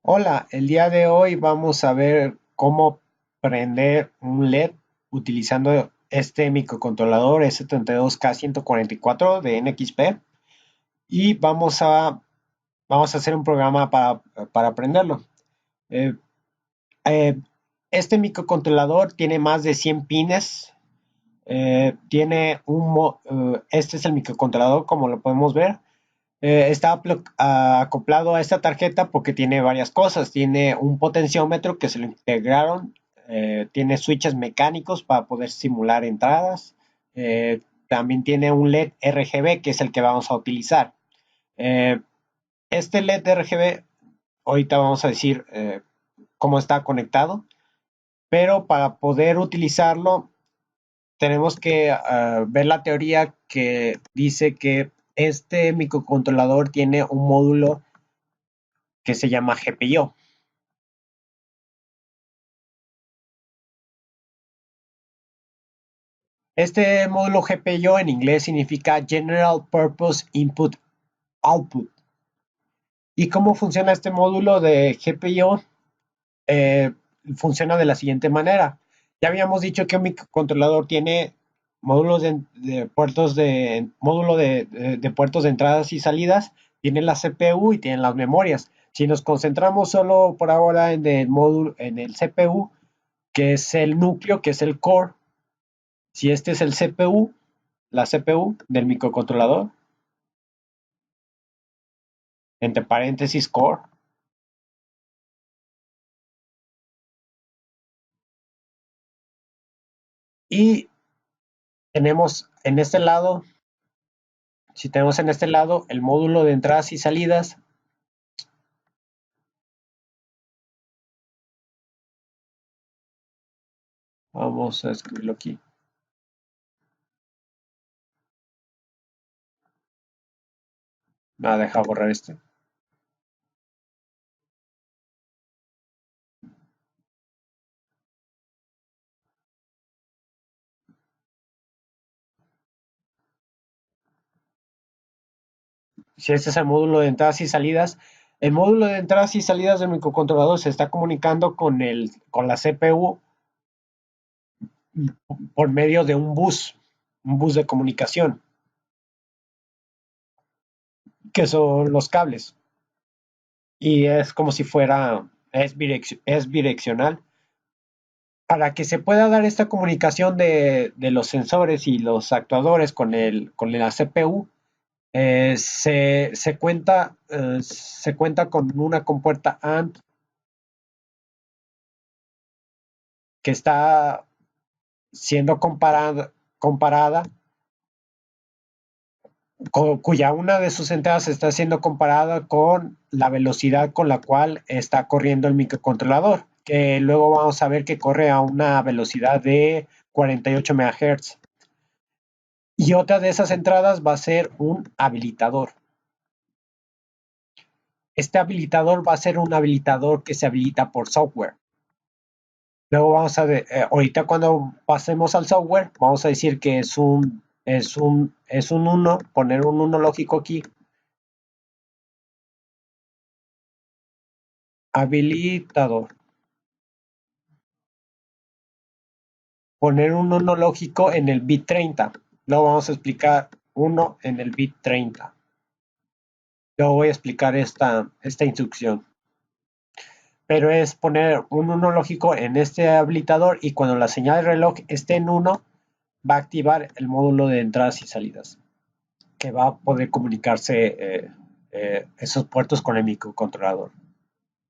Hola, el día de hoy vamos a ver cómo prender un LED utilizando este microcontrolador S32K144 de NXP y vamos a hacer un programa para prenderlo. Eh, eh, este microcontrolador tiene más de 100 pines. Este es el microcontrolador como lo podemos ver. Está acoplado a esta tarjeta porque tiene varias cosas. Tiene un potenciómetro que se lo integraron. Tiene switches mecánicos para poder simular entradas. También tiene un LED RGB que es el que vamos a utilizar. Eh, este LED RGB, ahorita vamos a decir cómo está conectado, pero para poder utilizarlo tenemos que ver la teoría que dice que este microcontrolador tiene un módulo que se llama GPIO. Este módulo GPIO en inglés significa General Purpose Input Output. ¿Y cómo funciona este módulo de GPIO? Eh, Funciona de la siguiente manera. Ya habíamos dicho que un microcontrolador tiene módulos de puertos de puertos de entradas y salidas, tiene la CPU y tiene las memorias. Si nos concentramos solo por ahora en el CPU, que es el núcleo, que es el core, si este es el CPU, la CPU del microcontrolador, entre paréntesis core, y tenemos en este lado, si tenemos en este lado el módulo de entradas y salidas, vamos a escribirlo aquí. Me va a dejar borrar este. Si este es el módulo de entradas y salidas, el módulo de entradas y salidas del microcontrolador se está comunicando con la CPU por medio de un bus de comunicación, que son los cables. Y es como si fuera, es bidireccional. Para que se pueda dar esta comunicación de los sensores y los actuadores con la CPU, se cuenta con una compuerta AND que está siendo comparada cuya una de sus entradas está siendo comparada con la velocidad con la cual está corriendo el microcontrolador, que luego vamos a ver que corre a una velocidad de 48 MHz. Y otra de esas entradas va a ser un habilitador. Este habilitador va a ser un habilitador que se habilita por software. Luego vamos a ver, ahorita cuando pasemos al software, vamos a decir que es un uno, poner un uno lógico aquí, habilitador. Poner un uno lógico en el bit 30. Luego vamos a explicar uno en el bit 30. Luego voy a explicar esta instrucción. Pero es poner un uno lógico en este habilitador y cuando la señal de reloj esté en uno, va a activar el módulo de entradas y salidas, que va a poder comunicarse esos puertos con el microcontrolador.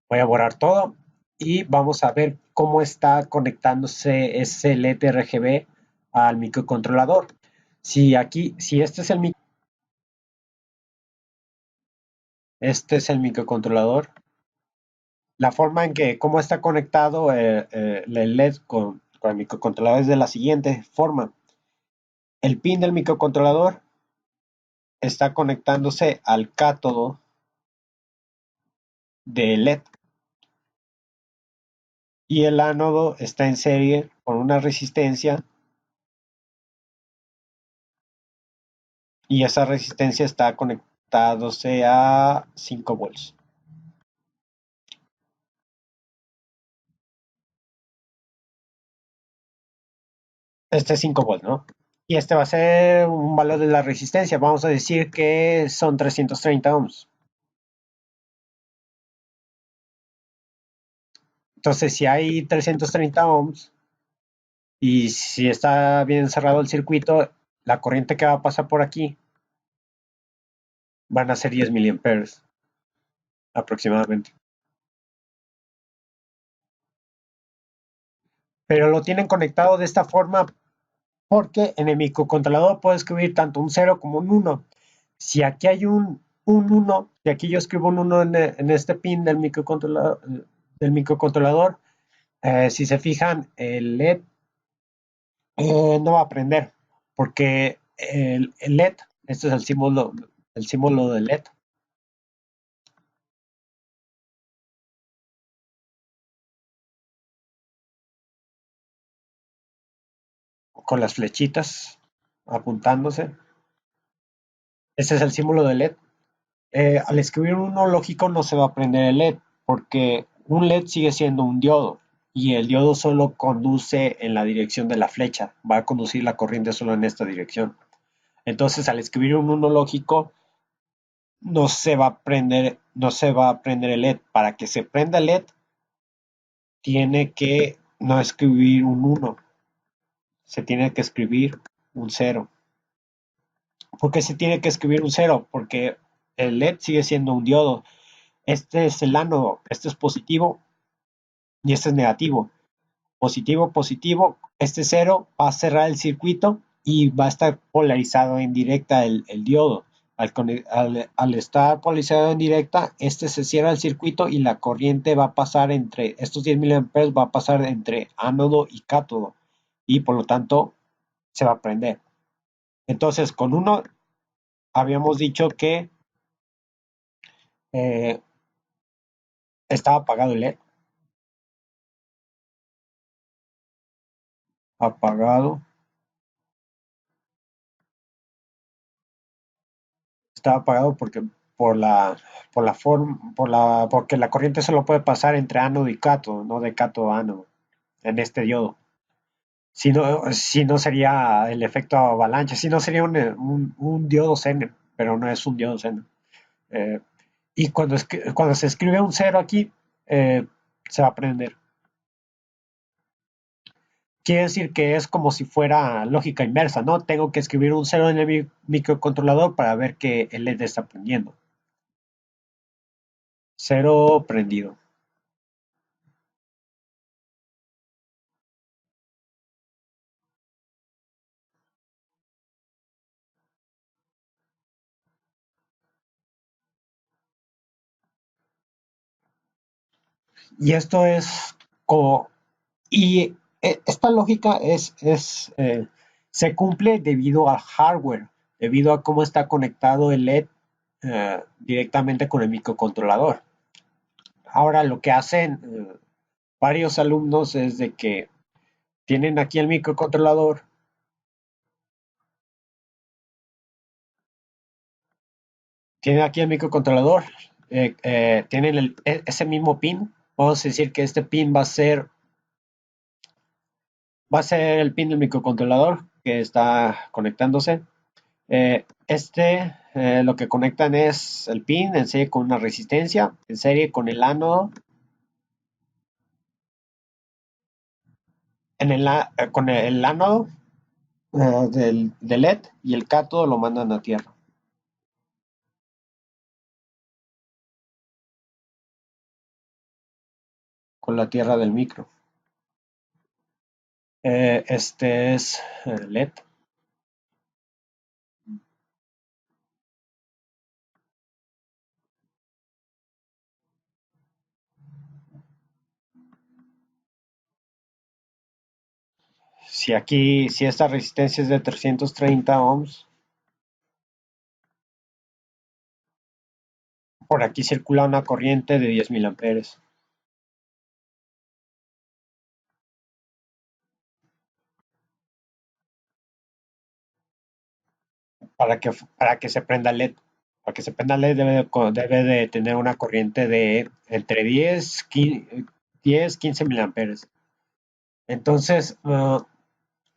Voy a borrar todo y vamos a ver cómo está conectándose ese LED RGB al microcontrolador. Si este es el microcontrolador, la forma en que cómo está conectado el LED con el microcontrolador es de la siguiente forma. El pin del microcontrolador está conectándose al cátodo de LED y el ánodo está en serie con una resistencia y esa resistencia está conectándose a 5 volts. Este es 5 volts, ¿no? Y este va a ser un valor de la resistencia. Vamos a decir que son 330 ohms. Entonces, si hay 330 ohms y si está bien cerrado el circuito, la corriente que va a pasar por aquí van a ser 10 miliamperes aproximadamente. Pero lo tienen conectado de esta forma porque en el microcontrolador puedo escribir tanto un 0 como un 1. Si aquí hay un 1, si aquí yo escribo un 1 en este pin del microcontrolador, si se fijan, el LED no va a prender, porque el LED, este es el símbolo del LED, con las flechitas apuntándose. Ese es el símbolo del LED. Al escribir un 1 lógico no se va a prender el LED, porque un LED sigue siendo un diodo, y el diodo solo conduce en la dirección de la flecha, va a conducir la corriente solo en esta dirección. Entonces, al escribir un 1 lógico, no se va a prender el LED. Para que se prenda el LED, tiene que no escribir un 1, se tiene que escribir un 0. ¿Por qué se tiene que escribir un 0? Porque el LED sigue siendo un diodo. Este es el ánodo, este es positivo y este es negativo. Positivo, positivo, este 0 va a cerrar el circuito y va a estar polarizado en directa el diodo. Al estar polarizado en directa, este se cierra el circuito y la corriente va a pasar entre, estos 10 miliamperes va a pasar entre ánodo y cátodo, y por lo tanto se va a prender. Entonces, con uno habíamos dicho que eh, estaba apagado el LED, apagado, estaba apagado porque la corriente solo puede pasar entre ánodo y cátodo, no de cátodo a ánodo, en este diodo. Si no sería el efecto avalancha, si no sería un diodo Zener, pero no es un diodo Zener. Eh, y cuando se escribe un cero aquí, se va a prender. Quiere decir que es como si fuera lógica inversa, ¿no? Tengo que escribir un cero en el microcontrolador para ver que el LED está prendiendo. Cero prendido. Y esto es como... Y esta lógica se cumple debido al hardware, debido a cómo está conectado el LED directamente con el microcontrolador. Ahora lo que hacen varios alumnos es de que tienen aquí el microcontrolador, tienen ese mismo pin. Vamos a decir que este pin va a ser el pin del microcontrolador que está conectándose. Lo que conectan es el pin en serie con una resistencia, en serie con el ánodo, con el ánodo del LED, y el cátodo lo mandan a tierra, con la tierra del micro. Este es LED. Si esta resistencia es de 330 ohms, por aquí circula una corriente de 10 miliamperes. Para que se prenda LED. Para que se prenda LED debe de tener una corriente de entre 10, 15 miliamperes. Entonces,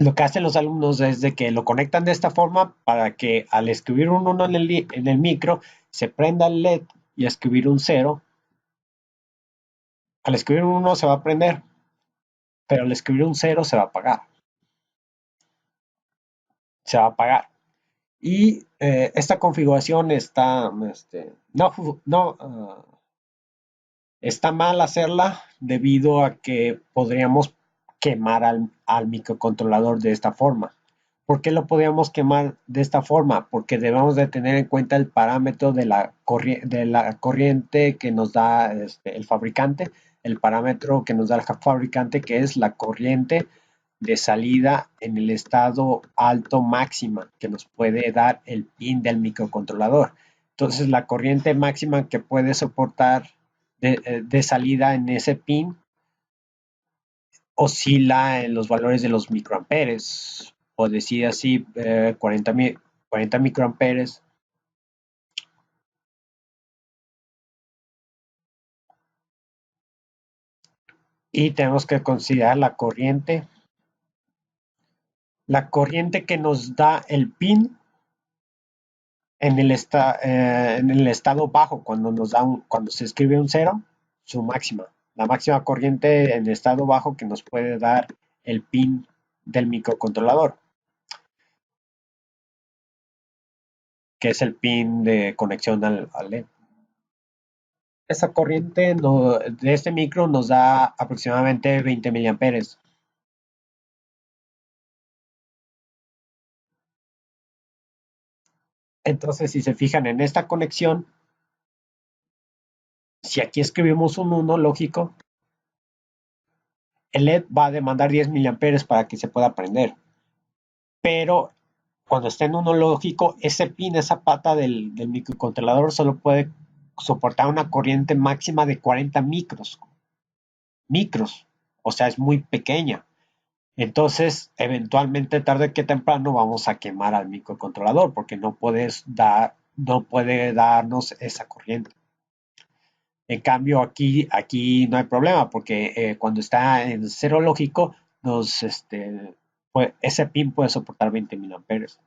Lo que hacen los alumnos es de que lo conectan de esta forma para que al escribir un 1 en el micro se prenda el LED y escribir un 0. Al escribir un 1 se va a prender, pero al escribir un 0 se va a apagar. Se va a apagar. Y esta configuración está, está mal hacerla debido a que podríamos quemar al microcontrolador de esta forma. ¿Por qué lo podríamos quemar de esta forma? Porque debemos de tener en cuenta el parámetro de la corriente que nos da el fabricante, el parámetro que nos da el fabricante, que es la corriente de salida en el estado alto máxima que nos puede dar el pin del microcontrolador. Entonces, la corriente máxima que puede soportar de salida en ese pin oscila en los valores de los microamperes, o decir así, 40 microamperes. Y tenemos que considerar la corriente que nos da el pin en el estado bajo, cuando se escribe un cero, su máxima. La máxima corriente en estado bajo que nos puede dar el pin del microcontrolador, que es el pin de conexión al LED. Esa corriente de este micro nos da aproximadamente 20 miliamperes. Entonces, si se fijan en esta conexión, si aquí escribimos un 1 lógico, el LED va a demandar 10 miliamperes para que se pueda prender. Pero cuando esté en uno lógico, ese pin, esa pata del microcontrolador solo puede soportar una corriente máxima de 40 micros, o sea, es muy pequeña. Entonces, eventualmente, tarde que temprano, vamos a quemar al microcontrolador porque no puede darnos esa corriente. En cambio, aquí no hay problema porque cuando está en cero lógico, ese pin puede soportar 20 mil amperes,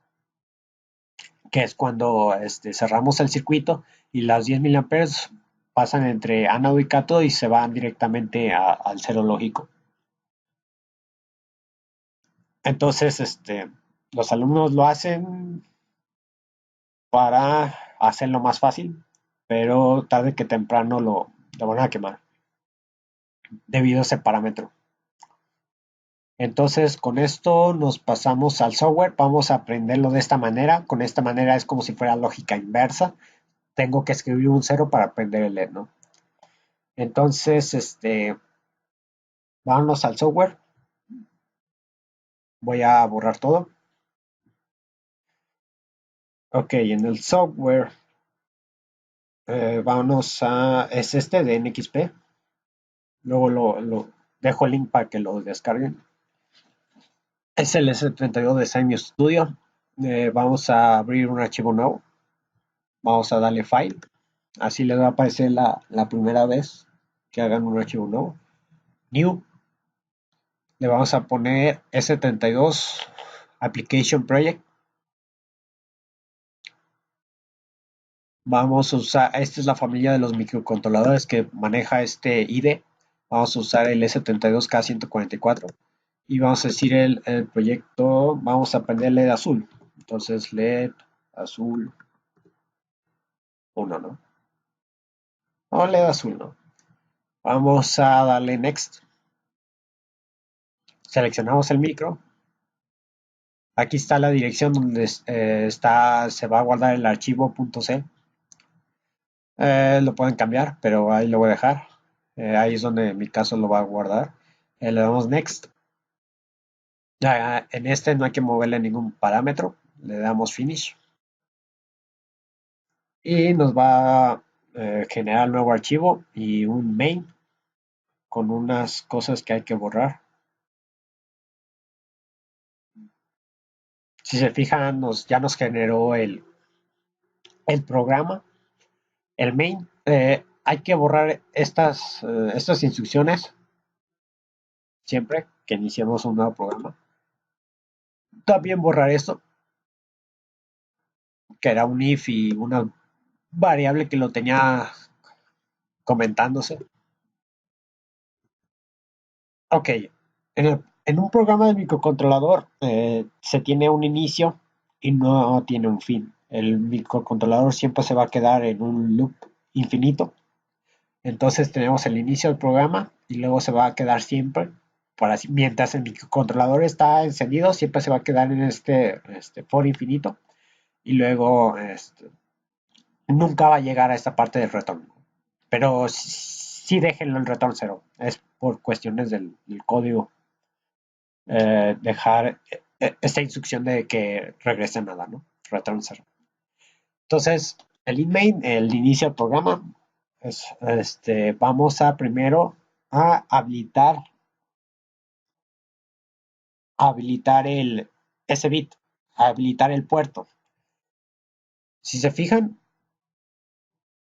que es cuando cerramos el circuito y las 10 mil amperes pasan entre ánodo y cátodo y se van directamente al cero lógico. Entonces, los alumnos lo hacen para hacerlo más fácil, pero tarde que temprano lo van a quemar debido a ese parámetro. Entonces, con esto nos pasamos al software. Vamos a aprenderlo de esta manera. Con esta manera es como si fuera lógica inversa. Tengo que escribir un cero para aprender el LED, ¿no? Entonces, vámonos al software. Voy a borrar todo. Ok, en el software, vámonos es este de NXP. Luego lo dejo el link para que lo descarguen. Es el S32 de Symio Studio. Vamos a abrir un archivo nuevo. Vamos a darle File. Así les va a aparecer la primera vez que hagan un archivo nuevo. New. Le vamos a poner S32 Application Project. Vamos a usar, esta es la familia de los microcontroladores que maneja este IDE. Vamos a usar el S72K144 y vamos a decir el proyecto, vamos a prender LED azul. Entonces LED azul 1, ¿no? No, LED azul, ¿no? Vamos a darle Next. Seleccionamos el micro. Aquí está la dirección donde se va a guardar el archivo .c. Lo pueden cambiar, pero ahí lo voy a dejar. Ahí es donde en mi caso lo va a guardar. Le damos Next. En este no hay que moverle ningún parámetro. Le damos Finish. Y nos va a generar el nuevo archivo y un main con unas cosas que hay que borrar. Si se fijan, ya nos generó el programa, el main. Hay que borrar estas instrucciones siempre que iniciemos un nuevo programa. también borrar esto, que era un if y una variable que lo tenía comentándose. Ok, en un programa de microcontrolador se tiene un inicio y no tiene un fin. El microcontrolador siempre se va a quedar en un loop infinito. Entonces tenemos el inicio del programa y luego se va a quedar siempre. Mientras el microcontrolador está encendido, siempre se va a quedar en este for infinito. Y luego nunca va a llegar a esta parte del retorno. Pero sí déjenlo en return cero. Es por cuestiones del código dejar esta instrucción de que regrese nada, ¿no? Return cero. Entonces, el inmain, el inicio del programa, vamos a primero a habilitar ese bit, habilitar el puerto. Si se fijan,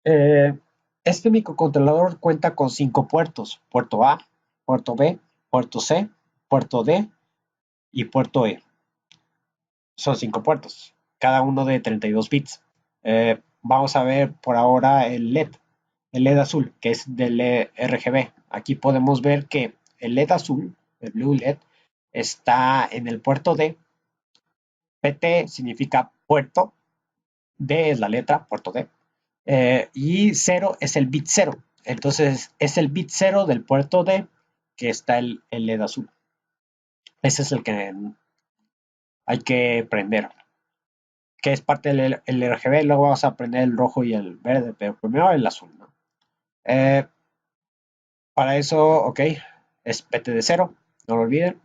eh, este microcontrolador cuenta con 5 puertos: puerto A, puerto B, puerto C, puerto D y puerto E. Son 5 puertos, cada uno de 32 bits. Vamos a ver por ahora el LED azul, que es del RGB. Aquí podemos ver que el LED azul, el Blue LED, está en el puerto D. PT significa puerto, D es la letra, puerto D, y 0 es el bit 0. Entonces es el bit 0 del puerto D que está el LED azul. Ese es el que hay que prender, que es parte del el RGB. Luego vamos a prender el rojo y el verde, pero primero el azul, ¿no? Eh, para eso, ok, es PT de 0, no lo olviden.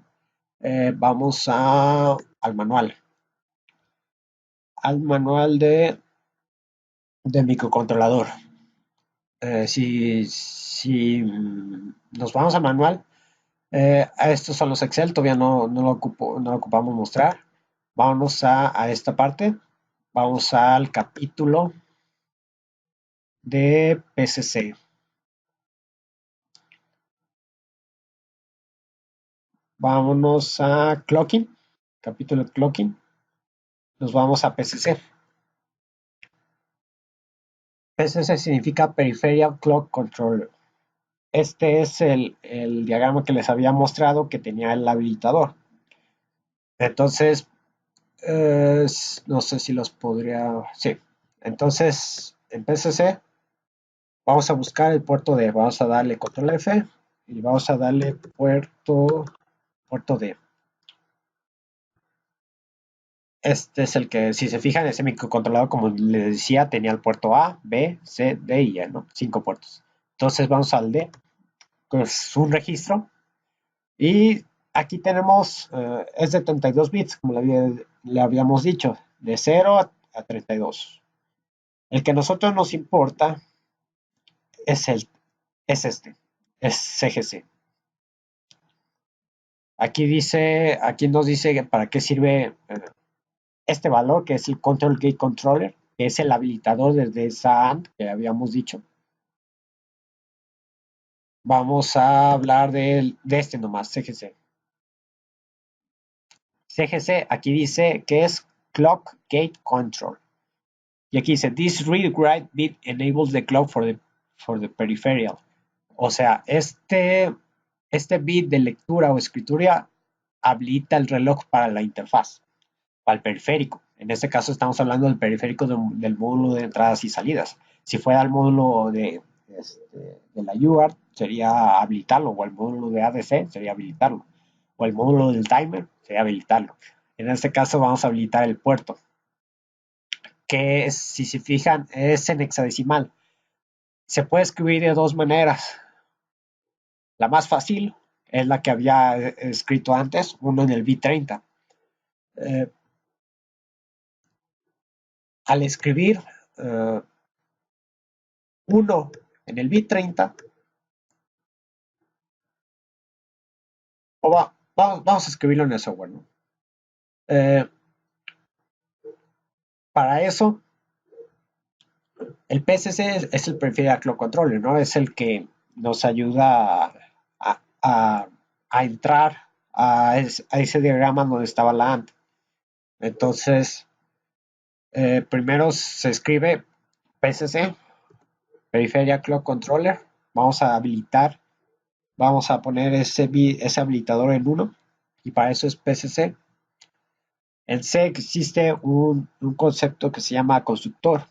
Vamos al manual. Al manual de microcontrolador. Si nos vamos al manual, estos son los Excel, todavía no lo ocupamos mostrar. Vámonos a esta parte. Vamos al capítulo de PCC. Vámonos a clocking, capítulo de clocking. Nos vamos a PCC. PCC significa Peripheral Clock Controller. Este es el diagrama que les había mostrado que tenía el habilitador. Entonces, no sé si los podría... Sí. Entonces, en PCC vamos a buscar el puerto D. Vamos a darle control F y vamos a darle puerto D. Este es el que, si se fijan, ese microcontrolador, como les decía, tenía el puerto A, B, C, D y E, ¿no? 5 puertos. Entonces vamos al D, que es un registro. Y aquí tenemos, es de 32 bits, como le habíamos dicho, de 0 a 32. El que a nosotros nos importa es, es este, es CGC. Aquí nos dice para qué sirve este valor, que es el Control Gate Controller, que es el habilitador desde esa AND que habíamos dicho. Vamos a hablar de este nomás, CGC. CGC aquí dice que es Clock Gate Control. Y aquí dice, this read-write bit enables the clock for the peripheral. O sea, este bit de lectura o escritura habilita el reloj para la interfaz, para el periférico. En este caso estamos hablando del periférico del módulo de entradas y salidas. Si fuera el módulo de la UART, sería habilitarlo, o el módulo de ADC sería habilitarlo, o el módulo del timer sería habilitarlo. En este caso vamos a habilitar el puerto, que si se fijan es en hexadecimal. Se puede escribir de dos maneras. La más fácil es la que había escrito antes, uno en el bit 30. Eh, Al escribir uno en el bit 30, vamos a escribirlo en el software, ¿no? Eh, para eso, el PCC es el Peripheral Clock Controller, ¿no? Es el que nos ayuda a entrar a ese diagrama donde estaba la ANT. Entonces, primero se escribe PCC, Peripheral Clock Controller. Vamos a habilitar, vamos a poner ese habilitador en 1 y para eso es PCC. En C existe un concepto que se llama constructor,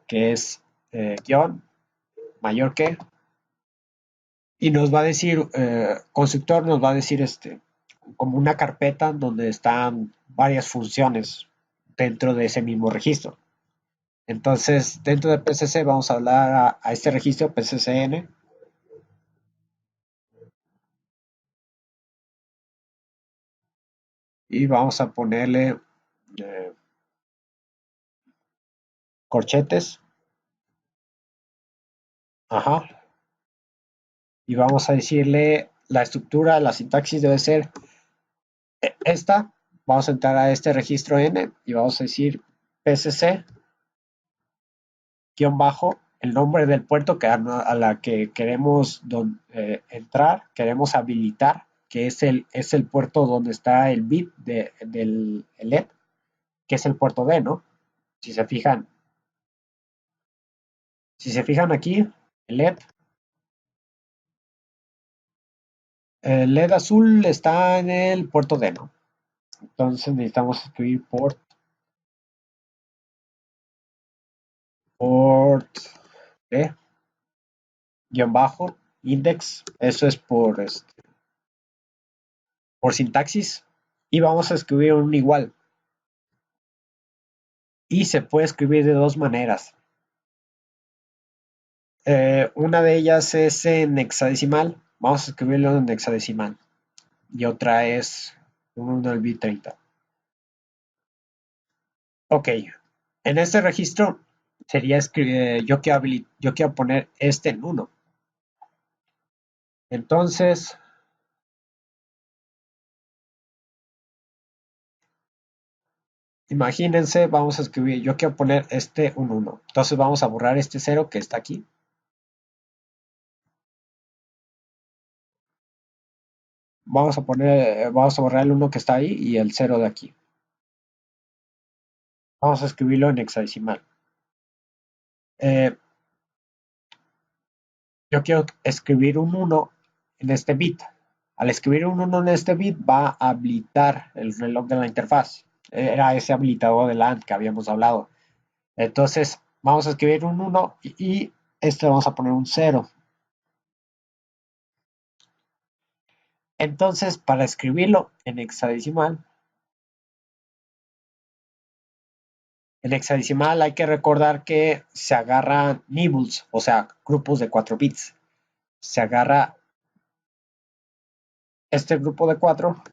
que es guión mayor que, y nos va a decir, constructor nos va a decir como una carpeta donde están varias funciones dentro de ese mismo registro. Entonces, dentro de PCC vamos a hablar a este registro PCCN y vamos a ponerle eh, corchetes. Ajá. Y vamos a decirle la estructura, la sintaxis debe ser esta. Vamos a entrar a este registro N y vamos a decir PCC guión bajo el nombre del puerto que a la que queremos entrar, queremos habilitar, que es el puerto donde está el bit del LED, que es el puerto D, ¿no? Si se fijan, si se fijan aquí, el LED, el LED azul está en el puerto D, ¿no? Entonces necesitamos escribir port D, guión bajo, index, eso es por sintaxis, y vamos a escribir un igual. Y se puede escribir de dos maneras. Una de ellas es en hexadecimal, vamos a escribirlo en hexadecimal, y otra es un 1 al bit 30. Ok, en este registro sería escribir, yo quiero poner este en 1. Entonces, imagínense, vamos a escribir, yo quiero poner este un 1. Entonces vamos a borrar este 0 que está aquí. Vamos a borrar el 1 que está ahí y el 0 de aquí. Vamos a escribirlo en hexadecimal. Yo quiero escribir un 1 en este bit. Al escribir un 1 en este bit va a habilitar el reloj de la interfaz. Era ese habilitador de LAN que habíamos hablado. Entonces vamos a escribir un 1 y este vamos a poner un 0. Entonces para escribirlo en hexadecimal hay que recordar que se agarran nibbles, o sea, grupos de 4 bits. Se agarra este grupo de 4,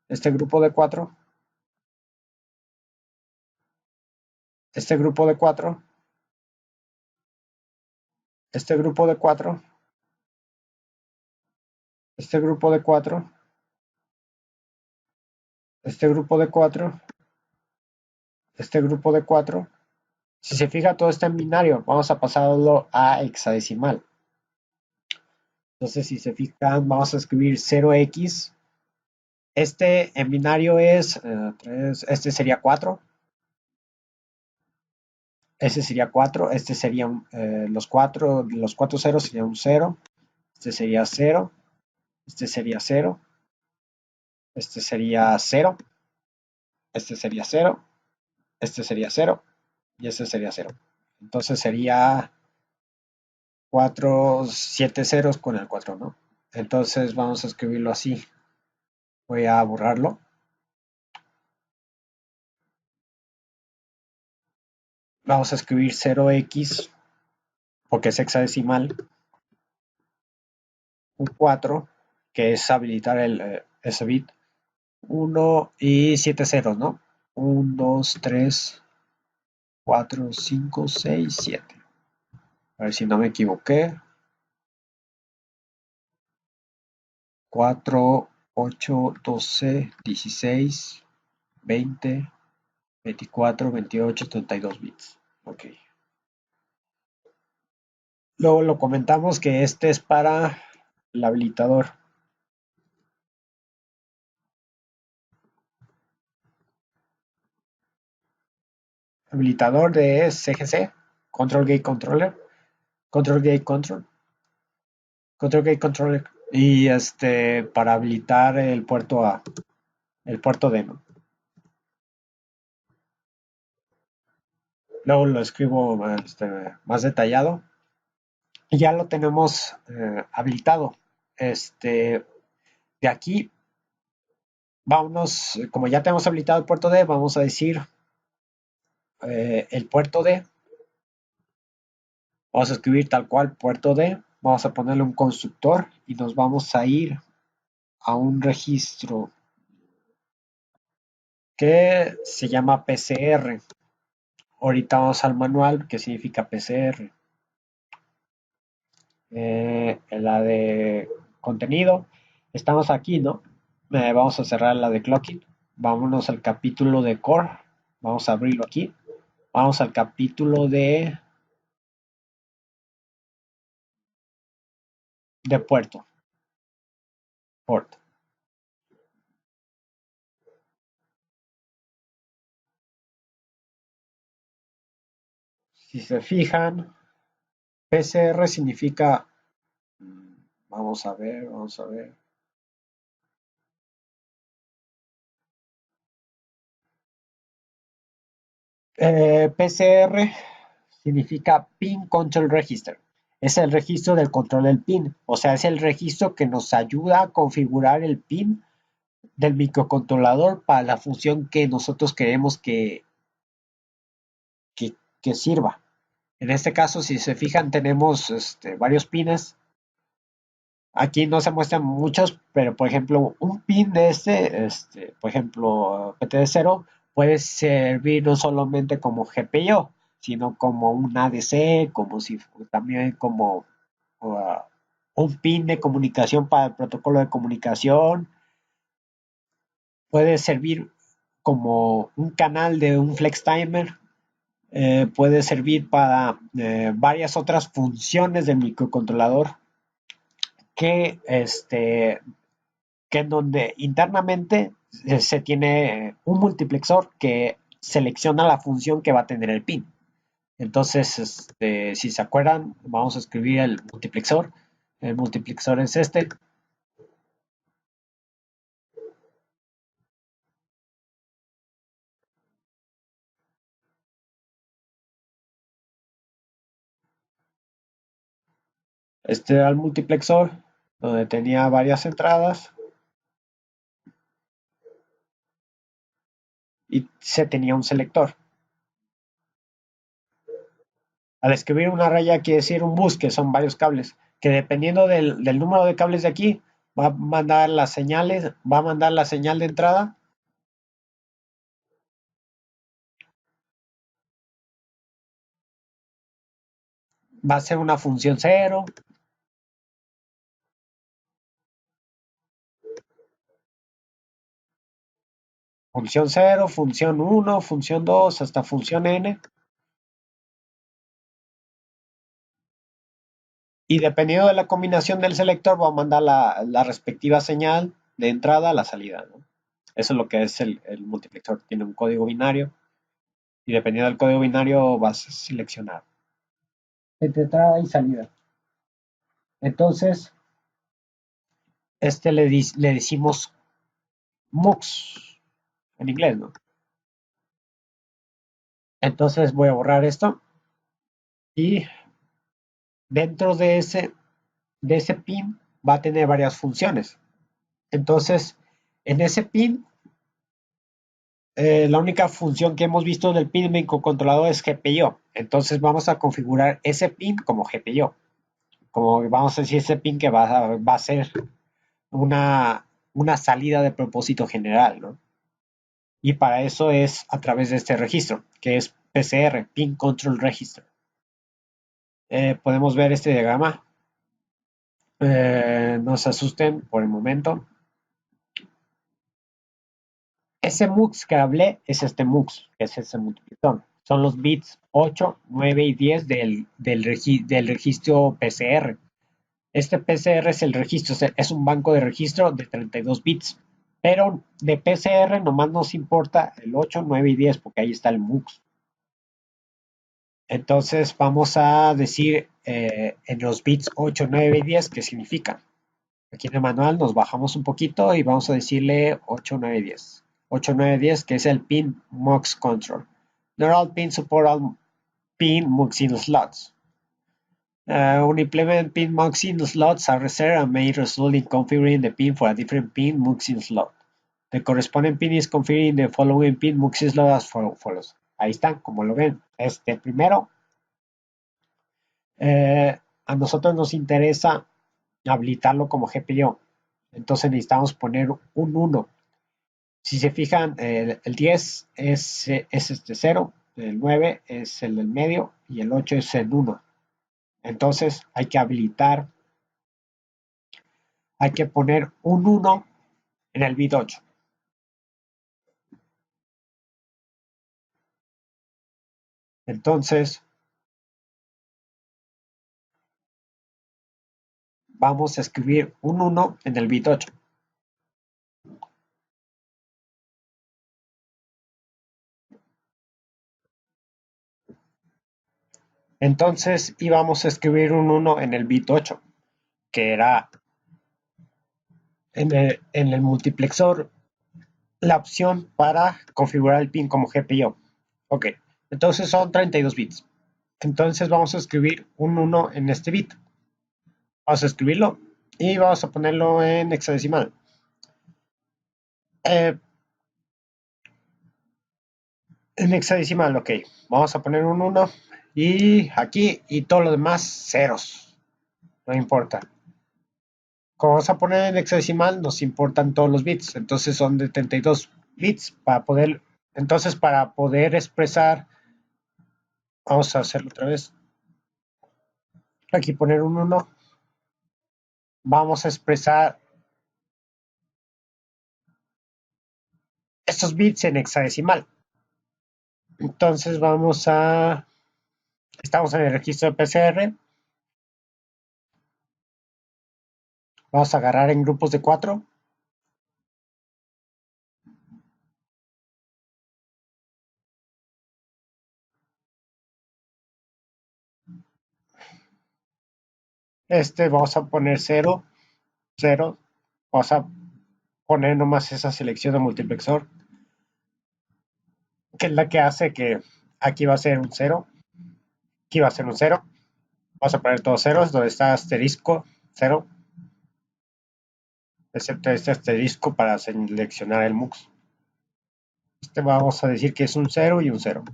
este grupo de 4, este grupo de 4, este grupo de 4, este grupo de 4, este grupo de 4, este grupo de 4. Si se fija, todo está en binario. Vamos a pasarlo a hexadecimal. Entonces, si se fijan, vamos a escribir 0x. Este en binario es 3, este sería 4. Este sería 4. Este sería los 4 ceros sería un 0. Este sería 0. Este sería 0. Este sería 0. Este sería 0. Este sería 0. Y este sería 0. Entonces sería 4, 7 ceros con el 4, ¿no? Entonces vamos a escribirlo así. Voy a borrarlo. Vamos a escribir 0x porque es hexadecimal. Un 4 que es habilitar ese bit. 1 y 7 ceros, ¿no? 1, 2, 3, 4, 5, 6, 7. A ver si no me equivoqué. 4, 8, 12, 16, 20, 24, 28, 32 bits. Ok. Luego lo comentamos que este es para el habilitador. habilitador de CGC, Control Gate Controller, Control Gate Control, Control Gate Controller, y para habilitar el puerto A, el puerto D, ¿no? Luego lo escribo más detallado y ya lo tenemos habilitado. De aquí, vámonos, como ya tenemos habilitado el puerto D, vamos a decir el puerto D. Vamos a escribir tal cual puerto D. Vamos a ponerle un constructor y nos vamos a ir a un registro que se llama PCR. Ahorita vamos al manual que significa PCR. La de contenido. Estamos aquí, ¿no? Vamos a cerrar la de clocking. Vámonos al capítulo de core. Vamos a abrirlo aquí. Vamos al capítulo de puerto. Port. Si se fijan, PCR significa. Vamos a ver, vamos a ver. PCR significa Pin Control Register. Es el registro del control del pin. O sea, es el registro que nos ayuda a configurar el pin del microcontrolador para la función que nosotros queremos que sirva. En este caso, si se fijan, tenemos varios pines. Aquí no se muestran muchos, pero por ejemplo, un pin de por ejemplo, PT0, puede servir no solamente como GPIO, sino como un ADC, como si también como uh, un pin de comunicación para el protocolo de comunicación. Puede servir como un canal de un flex timer. Puede servir para varias otras funciones del microcontrolador que que en donde internamente se tiene un multiplexor que selecciona la función que va a tener el pin. Entonces, si se acuerdan, vamos a escribir el multiplexor. El multiplexor es este. Este era el multiplexor, donde tenía varias entradas y se tenía un selector. Al escribir una raya quiere decir un bus, que son varios cables, que dependiendo del número de cables de aquí, va a mandar las señales, va a mandar la señal de entrada, va a ser una función cero, función cero, función uno, función 2, hasta función n, y dependiendo de la combinación del selector, va a mandar la respectiva señal de entrada a la salida, ¿no? Eso es lo que es el multiplexor. Tiene un código binario y dependiendo del código binario vas a seleccionar entre entrada y salida. Entonces, le decimos MUX en inglés, ¿no? Entonces voy a borrar esto y dentro de ese pin va a tener varias funciones. Entonces, en ese pin, la única función que hemos visto del pin microcontrolador es GPIO. Entonces vamos a configurar ese pin como GPIO. Como vamos a decir ese pin que va a ser una salida de propósito general, ¿no? Y para eso es a través de este registro, que es PCR, Pin Control Register. Podemos ver este diagrama. No se asusten por el momento. Ese MUX que hablé es este MUX, que es ese multiplicador. Son los bits 8, 9 y 10 del registro PCR. Este PCR es el registro, es un banco de registro de 32 bits. Pero de PCR nomás nos importa el 8, 9 y 10 porque ahí está el MUX. Entonces vamos a decir en los bits 8, 9 y 10 qué significa. Aquí en el manual nos bajamos un poquito y vamos a decirle 8, 9, 10. 8, 9, 10, que es el pin mux control. Not all pins support all pin mux in slots. Un implement pin mux in slots are reserved and may result in configuring the pin for a different pin mux in slot. The corresponding pin is configured in the following pin mux in slot as follows. Ahí están, como lo ven. Primero, a nosotros nos interesa habilitarlo como GPIO. Entonces necesitamos poner un 1. Si se fijan, el 10 es 0, el 9 es el del medio y el 8 es el 1. Entonces hay que habilitar, hay que poner un 1 en el bit 8. Entonces vamos a escribir un 1 en el bit 8. Entonces íbamos a escribir un 1 en el bit 8, que era en el multiplexor la opción para configurar el pin como GPIO. Ok, entonces son 32 bits. Entonces vamos a escribir un 1 en este bit. Vamos a escribirlo y vamos a ponerlo en hexadecimal. En hexadecimal, ok. Vamos a poner un 1 y aquí y todo lo demás ceros. No importa. Como vamos a poner en hexadecimal, nos importan todos los bits. Entonces son de 32 bits para poder. Entonces, para poder expresar, vamos a hacerlo otra vez. Aquí poner un 1. Vamos a expresar estos bits en hexadecimal. Entonces vamos a. Estamos en el registro de PCR. Vamos a agarrar en grupos de 4. Vamos a poner 0, 0. Vamos a poner nomás esa selección de multiplexor, que es la que hace que aquí va a ser un 0, aquí va a ser un 0. Vamos a poner todos ceros, donde está asterisco 0, excepto este asterisco para seleccionar el mux. Vamos a decir que es un 0 y un 0.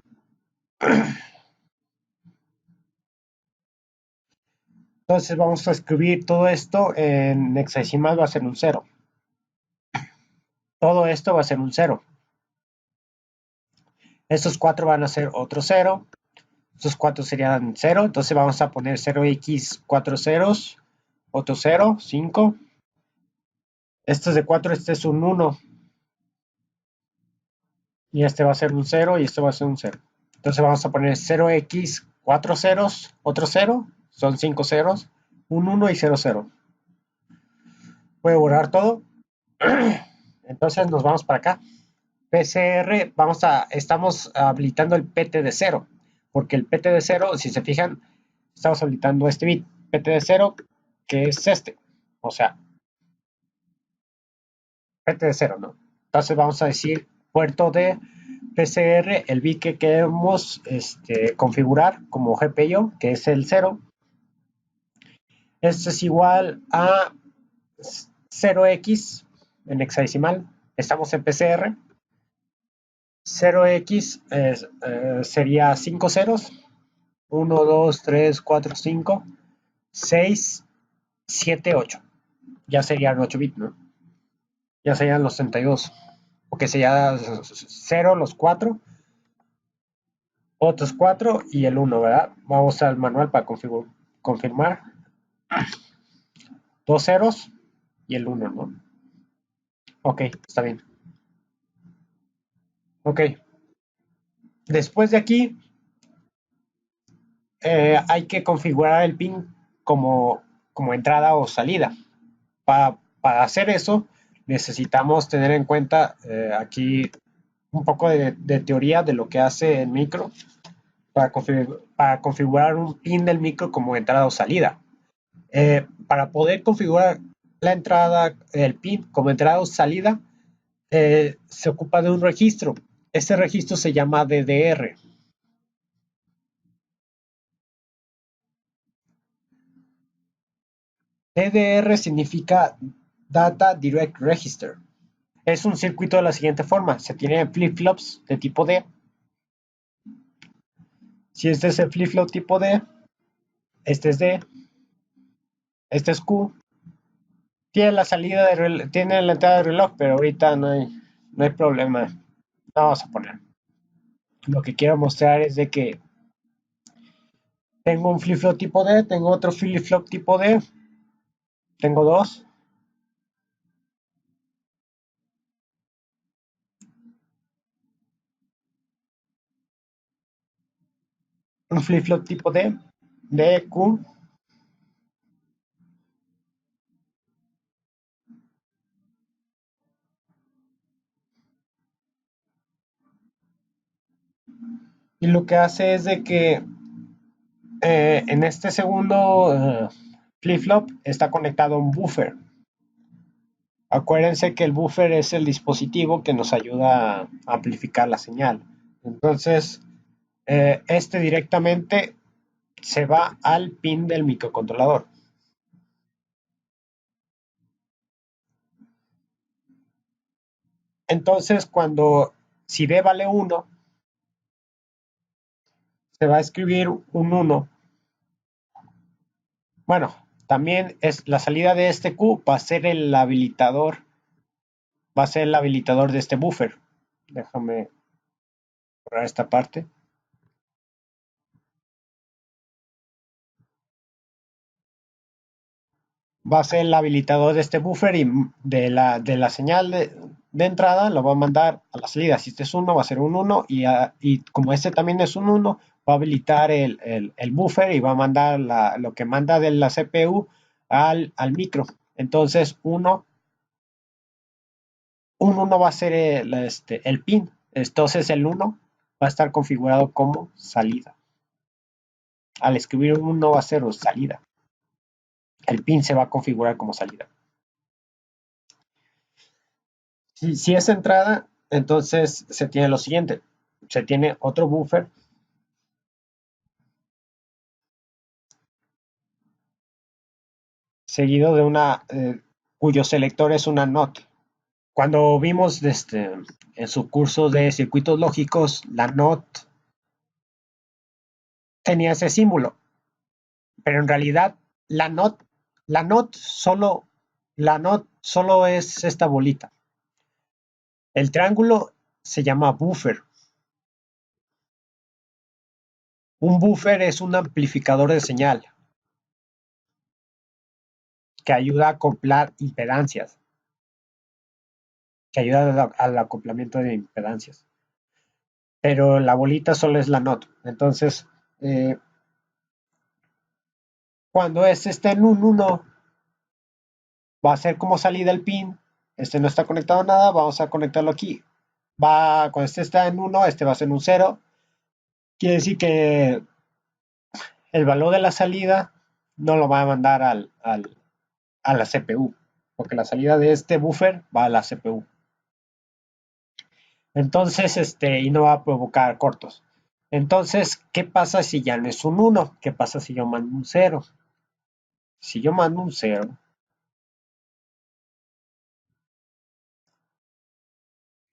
Entonces vamos a escribir todo esto en hexadecimal, va a ser un 0. Todo esto va a ser un 0. Estos 4 van a ser otro 0. Estos 4 serían 0. Entonces vamos a poner 0x 4 ceros. Otro 0, 5. Este es de 4, este es un 1. Y este va a ser un 0 y este va a ser un 0. Entonces vamos a poner 0x 4 ceros. Otro 0. Son 5 ceros. Un 1 y 0, 0. Voy a borrar todo. Entonces nos vamos para acá. PCR, estamos habilitando el PT de 0, porque el PT de 0, si se fijan, estamos habilitando este bit, PT de 0, que es este, o sea, PT de 0, ¿no? Entonces vamos a decir puerto de PCR, el bit que queremos configurar como GPIO, que es el 0. Esto es igual a 0x en hexadecimal, estamos en PCR. 0x sería 5 ceros. 1, 2, 3, 4, 5, 6, 7, 8. Ya serían 8 bits, ¿no? Ya serían los 32. Porque sería 0 los 4, otros 4 y el 1, ¿verdad? Vamos al manual para confirmar. 2 ceros y el 1, ¿no? Ok, está bien. Ok. Después de aquí, hay que configurar el pin como entrada o salida. Para hacer eso, necesitamos tener en cuenta aquí un poco de teoría de lo que hace el micro. para configurar un pin del micro como entrada o salida. Para poder configurar la entrada, el pin como entrada o salida, se ocupa de un registro. Este registro se llama DDR. DDR significa Data Direct Register. Es un circuito de la siguiente forma. Se tiene flip-flops de tipo D. Si este es el flip-flop tipo D, este es D, este es Q. Tiene la salida de tiene la entrada de reloj, pero ahorita no hay problema. No vamos a poner. Lo que quiero mostrar es de que tengo un flip-flop tipo D, tengo otro flip-flop tipo D, tengo dos. Un flip-flop tipo D, D, Q. Y lo que hace es de que en este segundo flip-flop está conectado a un buffer. Acuérdense que el buffer es el dispositivo que nos ayuda a amplificar la señal. Entonces, este directamente se va al pin del microcontrolador. Entonces, si D vale 1, se va a escribir un 1. Bueno, también es la salida de este Q va a ser el habilitador, de este buffer. Déjame borrar esta parte. Va a ser el habilitador de este buffer y de la señal de entrada lo va a mandar a la salida. Si este es 1, va a ser un 1 y como este también es un 1, va a habilitar el buffer y va a mandar lo que manda de la CPU al micro. Entonces, un 1 va a ser el pin. Entonces, el 1 va a estar configurado como salida. Al escribir un 1 va a ser salida. El pin se va a configurar como salida. Si es entrada, entonces se tiene lo siguiente. Se tiene otro buffer seguido de cuyo selector es una NOT. Cuando vimos en su curso de circuitos lógicos, la NOT tenía ese símbolo, pero en realidad la NOT, la NOT solo, la NOT solo es esta bolita. El triángulo se llama buffer. Un buffer es un amplificador de señal que ayuda a acoplar impedancias, que ayuda al acoplamiento de impedancias. Pero la bolita solo es la NOT. Entonces, cuando este esté en un 1, va a ser como salida el pin. Este no está conectado a nada, vamos a conectarlo aquí. Cuando este está en 1, este va a ser un 0. Quiere decir que el valor de la salida no lo va a mandar a la CPU, porque la salida de este buffer va a la CPU. Entonces, y no va a provocar cortos. Entonces, ¿qué pasa si ya no es un 1? ¿Qué pasa si yo mando un 0? Si yo mando un 0,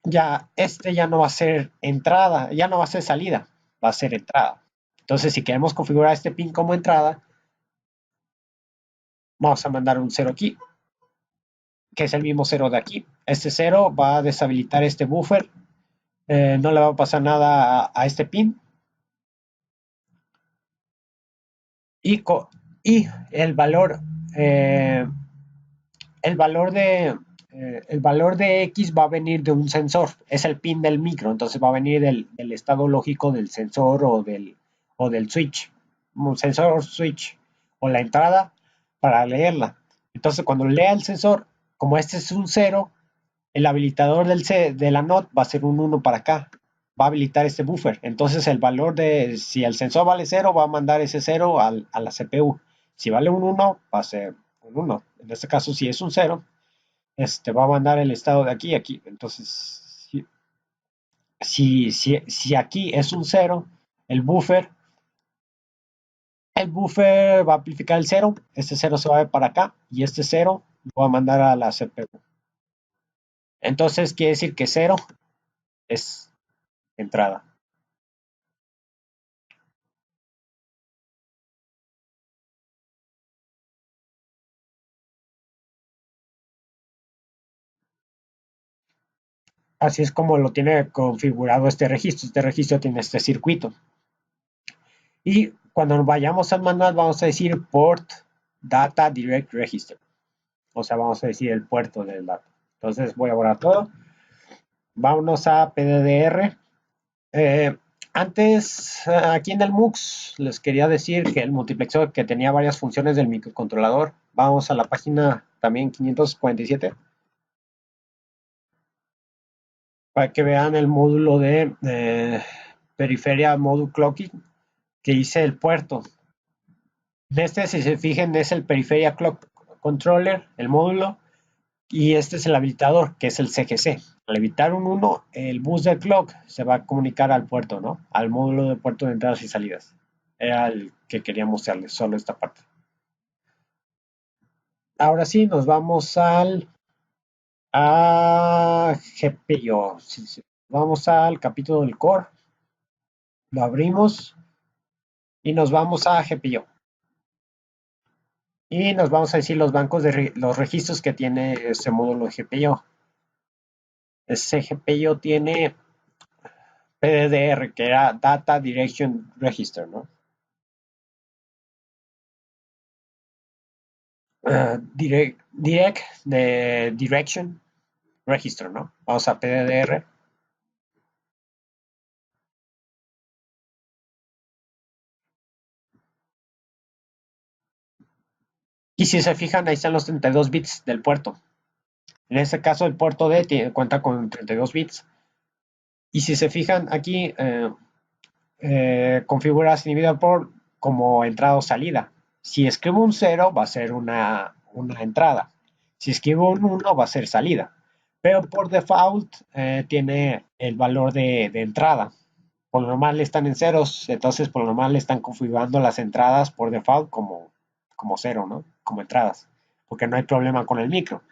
ya no va a ser entrada, ya no va a ser salida, va a ser entrada. Entonces, si queremos configurar este pin como entrada, vamos a mandar un 0 aquí, que es el mismo 0 de aquí. Este 0 va a deshabilitar este buffer, no le va a pasar nada a este pin. Y el valor, el valor de el valor de X va a venir de un sensor, es el pin del micro, entonces va a venir del estado lógico del sensor o del switch, un sensor switch o la entrada para leerla. Entonces cuando lea el sensor, como este es un 0, el habilitador de la NOT va a ser un 1 para acá, va a habilitar este buffer. Entonces el valor de, si el sensor vale 0, va a mandar ese 0 a la CPU. Si vale un 1, va a ser un 1. En este caso, si es un 0, va a mandar el estado de aquí a aquí. Entonces, si aquí es un 0, el buffer, va a amplificar el 0. Este 0 se va a ver para acá y este 0 lo va a mandar a la CPU. Entonces quiere decir que 0 es entrada. Así es como lo tiene configurado este registro. Este registro tiene este circuito. Y cuando vayamos al manual vamos a decir port data direct register. O sea, vamos a decir el puerto del dato. Entonces voy a borrar todo. Vámonos a PDDR. Antes, aquí en el MUX, les quería decir que el multiplexor que tenía varias funciones del microcontrolador. Vamos a la página también 547. Para que vean el módulo de periferia module clocking que hice el puerto. Este, si se fijan, es el Periferia Clock Controller, el módulo, y este es el habilitador, que es el CGC. Al habilitar un 1, el bus del clock se va a comunicar al puerto, ¿no? Al módulo de puerto de entradas y salidas. Era el que quería mostrarles, solo esta parte. Ahora sí, nos vamos a GPIO. Sí. Vamos al capítulo del core. Lo abrimos y nos vamos a GPIO. Y nos vamos a decir los bancos de los registros que tiene este módulo de GPIO. Ese GPIO tiene PDDR, que era Data Direction Register, ¿no? Direct de Direction Register, ¿no? Vamos a PDDR. Y si se fijan, ahí están los 32 bits del puerto. En este caso, el puerto D cuenta con 32 bits. Y si se fijan aquí, configura inhibidor por como entrada o salida. Si escribo un 0, va a ser una entrada. Si escribo un 1, va a ser salida. Pero por default tiene el valor de entrada. Por lo normal están en ceros, entonces por lo normal están configurando las entradas por default como 0, ¿no? Como entradas, porque no hay problema con el micro.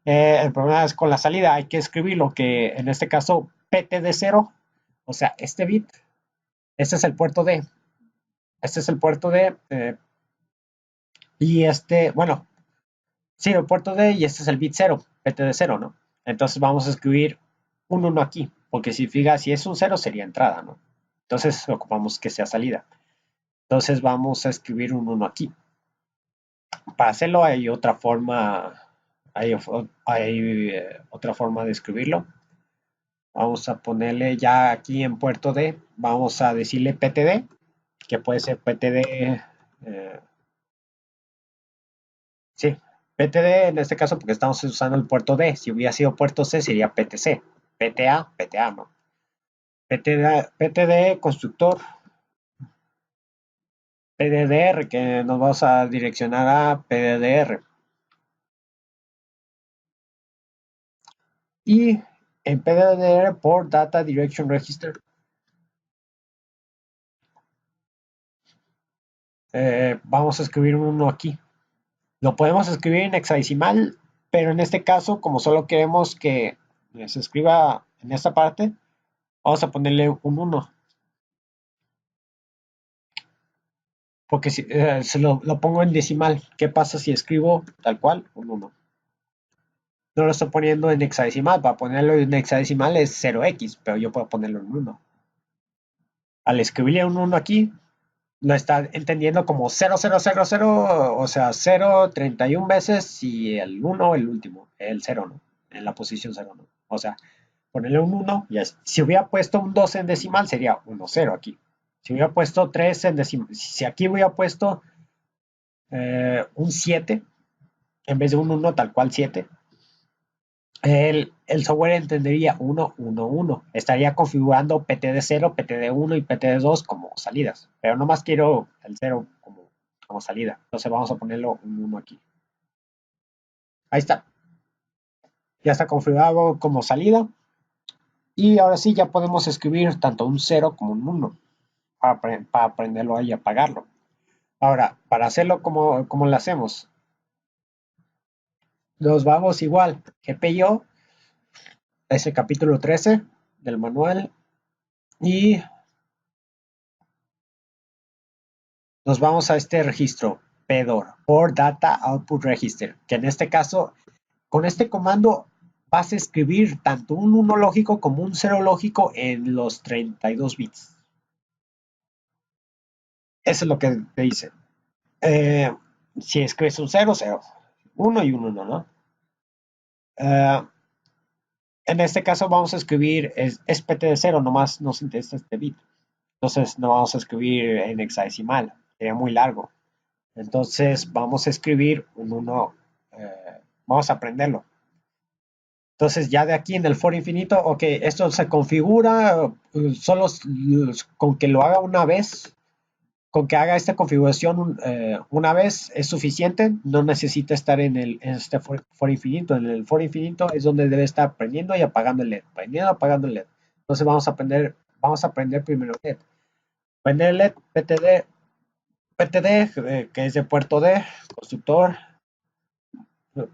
El problema es con la salida, hay que escribir lo que en este caso PT de 0, o sea, este bit, este es el puerto D, este es el puerto D, y bueno, sí, el puerto D y este es el bit 0, PT de 0, ¿no? Entonces vamos a escribir un 1 aquí, porque si es un 0 sería entrada, ¿no? Entonces ocupamos que sea salida. Entonces vamos a escribir un 1 aquí. Para hacerlo hay otra forma, otra forma de escribirlo. Vamos a ponerle ya aquí en puerto D, vamos a decirle PTD, que puede ser PTD, sí, PTD en este caso porque estamos usando el puerto D. Si hubiera sido puerto C sería PTC, PTA, ¿no? PTD constructor, PDDR, que nos vamos a direccionar a PDDR. Y en PDDR por Data Direction Register vamos a escribir uno aquí. Lo podemos escribir en hexadecimal, pero en este caso, como solo queremos que se escriba en esta parte, vamos a ponerle un 1. Porque si se lo pongo en decimal, ¿qué pasa si escribo tal cual? Un 1. No lo estoy poniendo en hexadecimal, para ponerlo en hexadecimal es 0x, pero yo puedo ponerlo en 1. Al escribirle un 1 aquí, lo está entendiendo como 0, 0, 0, 0, o sea, 0, 31 veces y el 1, el último, el 0, ¿no? En la posición 0, ¿no? O sea, ponerle un 1, y si hubiera puesto un 2 en decimal sería 1, 0 aquí. Si hubiera puesto 3 en decimal, si aquí hubiera puesto un 7, en vez de un 1 tal cual 7, el software entendería 1, 1, 1. Estaría configurando PTD0, PTD1 y PTD2 como salidas. Pero nomás quiero el 0 como salida. Entonces vamos a ponerlo un 1 aquí. Ahí está. Ya está configurado como salida. Y ahora sí ya podemos escribir tanto un 0 como un 1 para prenderlo ahí y apagarlo. Ahora, para hacerlo como lo hacemos, nos vamos igual. GPIO es el capítulo 13 del manual y nos vamos a este registro PDOR, Port Data Output Register, que en este caso, con este comando vas a escribir tanto un 1 lógico como un 0 lógico en los 32 bits. Eso es lo que te dice. Eh, si escribes un 0, 0, 1 y un 1, ¿no? En este caso vamos a escribir, es PT de 0, nomás nos interesa este bit. Entonces no vamos a escribir en hexadecimal, sería muy largo. Entonces vamos a escribir un 1, vamos a aprenderlo. Entonces ya de aquí en el for infinito, ok, esto se configura solo con que lo haga una vez, con que haga esta configuración una vez es suficiente, no necesita estar en este for infinito. En el for infinito es donde debe estar prendiendo y apagando el LED, prendiendo y apagando el LED. Entonces vamos a aprender primero LED. Prender el LED, PTD, que es de puerto D, constructor,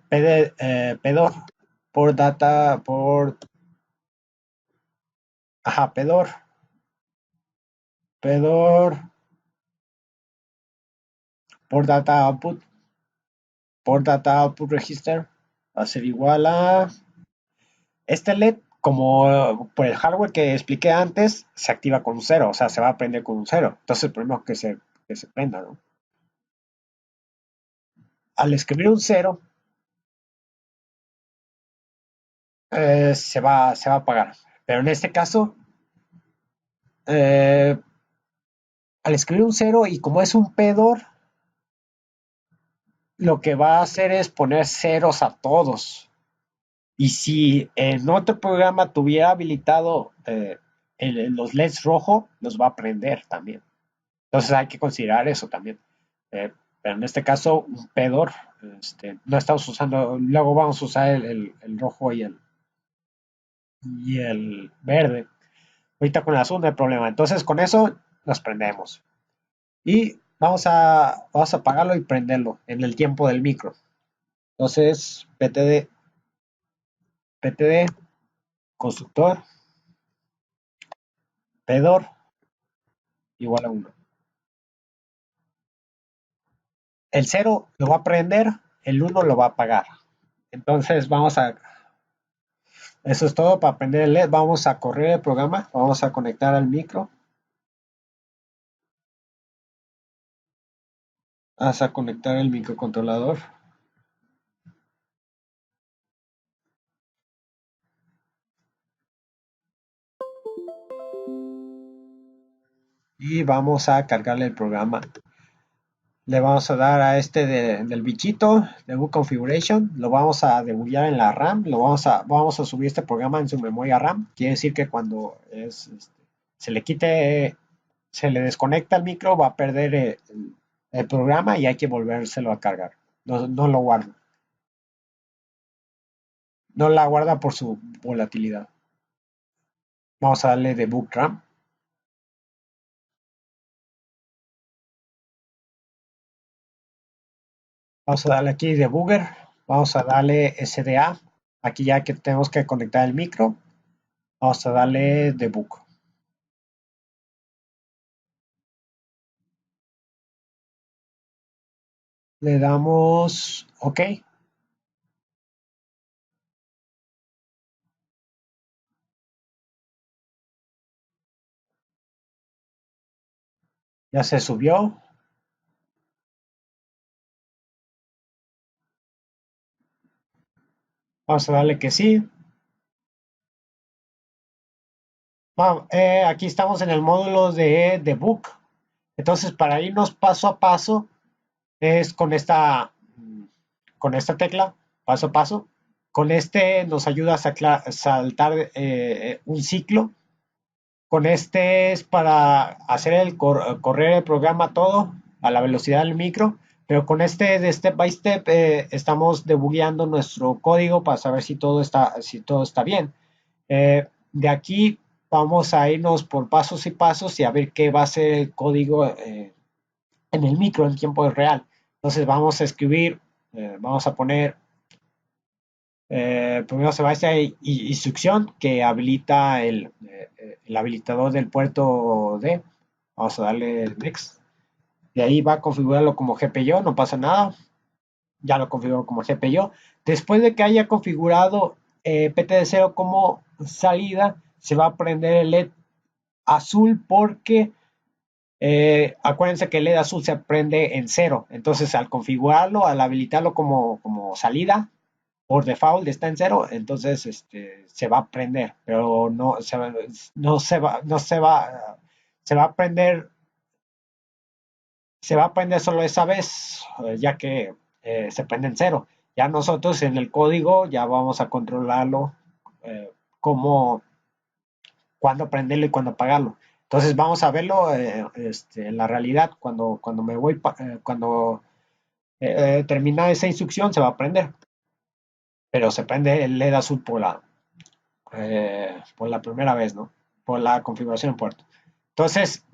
PDOR, por data, PDOR, PDOR, por data output, por data output register, va a ser igual a este LED, como por el hardware que expliqué antes, se activa con un 0, o sea, se va a prender con un 0. Entonces, primero que se prenda, ¿no? Al escribir un 0, se va a apagar. Pero en este caso, eh, al escribir un 0 y como es un PDOR, lo que va a hacer es poner ceros a todos. Y si en otro programa tuviera habilitado los LEDs rojo, los va a prender también. Entonces hay que considerar eso también. Pero en este caso, un PDOR, no estamos usando, luego vamos a usar el rojo y el verde. Ahorita con el azul no hay problema. Entonces con eso nos prendemos. Y vamos a apagarlo y prenderlo en el tiempo del micro. Entonces, PTD, constructor, PDOR, igual a 1. El 0 lo va a prender, el 1 lo va a apagar. Entonces eso es todo para prender el LED. Vamos a correr el programa, vamos a conectar al micro. Vamos a conectar el microcontrolador. Y vamos a cargarle el programa. Le vamos a dar a este del bichito, debug configuration, lo vamos a debuggar en la RAM, vamos a subir este programa en su memoria RAM. Quiere decir que cuando se le quite, se le desconecta el micro, va a perder el programa y hay que volvérselo a cargar. No lo guarda. No la guarda por su volatilidad. Vamos a darle debug RAM. Vamos a darle aquí debugger. Vamos a darle SDA. Aquí ya que tenemos que conectar el micro. Vamos a darle debug. Le damos OK. Ya se subió. Vamos a darle que sí. Aquí estamos en el módulo de debug. Entonces, para irnos paso a paso, es con esta tecla, paso a paso. Con este nos ayuda a saltar un ciclo. Con este es para hacer correr el programa todo a la velocidad del micro, pero con este de step by step estamos debugueando nuestro código para saber si todo está bien. De aquí vamos a irnos por pasos y pasos y a ver qué va a ser el código en el micro en tiempo real. Entonces vamos a escribir, vamos a poner, primero se va a esta instrucción que habilita el habilitador del puerto D. Vamos a darle next. De ahí va a configurarlo como GPIO, no pasa nada. Ya lo configuro como GPIO. Después de que haya configurado PTD0 como salida, se va a prender el LED azul porque acuérdense que el LED azul se prende en cero. Entonces, al configurarlo, al habilitarlo como salida, por default está en cero, entonces se va a prender, pero se va a prender, se va a prender solo esa vez, ya que se prende en cero. Ya nosotros en el código ya vamos a controlarlo como cuándo prenderlo y cuándo apagarlo. Entonces vamos a verlo en la realidad cuando termina esa instrucción se va a prender, pero se prende el LED azul por la primera vez, ¿no? Por la configuración en puerto. Entonces,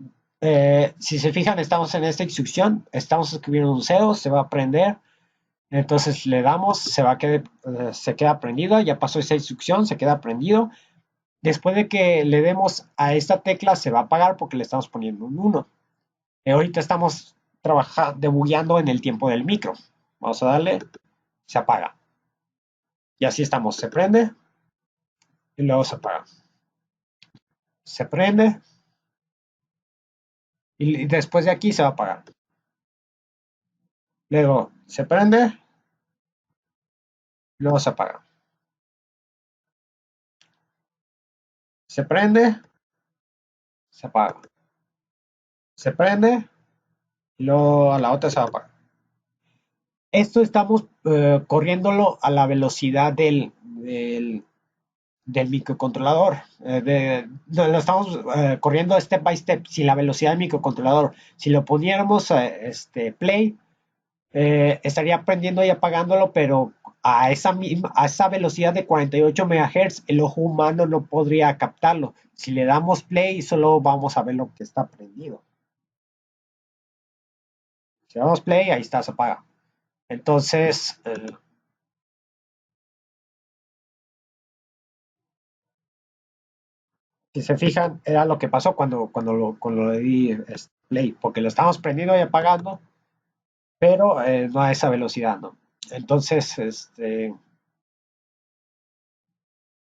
si se fijan, estamos en esta instrucción, estamos escribiendo un cero, se va a prender, entonces le damos, se queda prendido, ya pasó esa instrucción, se queda prendido. Después de que le demos a esta tecla, se va a apagar porque le estamos poniendo un 1. Ahorita estamos debugueando en el tiempo del micro. Vamos a darle, se apaga. Y así estamos, se prende y luego se apaga. Se prende y después de aquí se va a apagar. Luego se prende, luego se apaga. Se prende, se apaga. Se prende y luego a la otra se va a apagar. Esto estamos corriéndolo a la velocidad del microcontrolador. Lo estamos corriendo step by step, sin la velocidad del microcontrolador. Si lo poniéramos play, estaría prendiendo y apagándolo, pero a esa velocidad de 48 MHz, el ojo humano no podría captarlo. Si le damos play, solo vamos a ver lo que está prendido. Si le damos play, ahí está, se apaga. Entonces, si se fijan, era lo que pasó cuando le di play, porque lo estamos prendiendo y apagando, pero no a esa velocidad, ¿no? Entonces,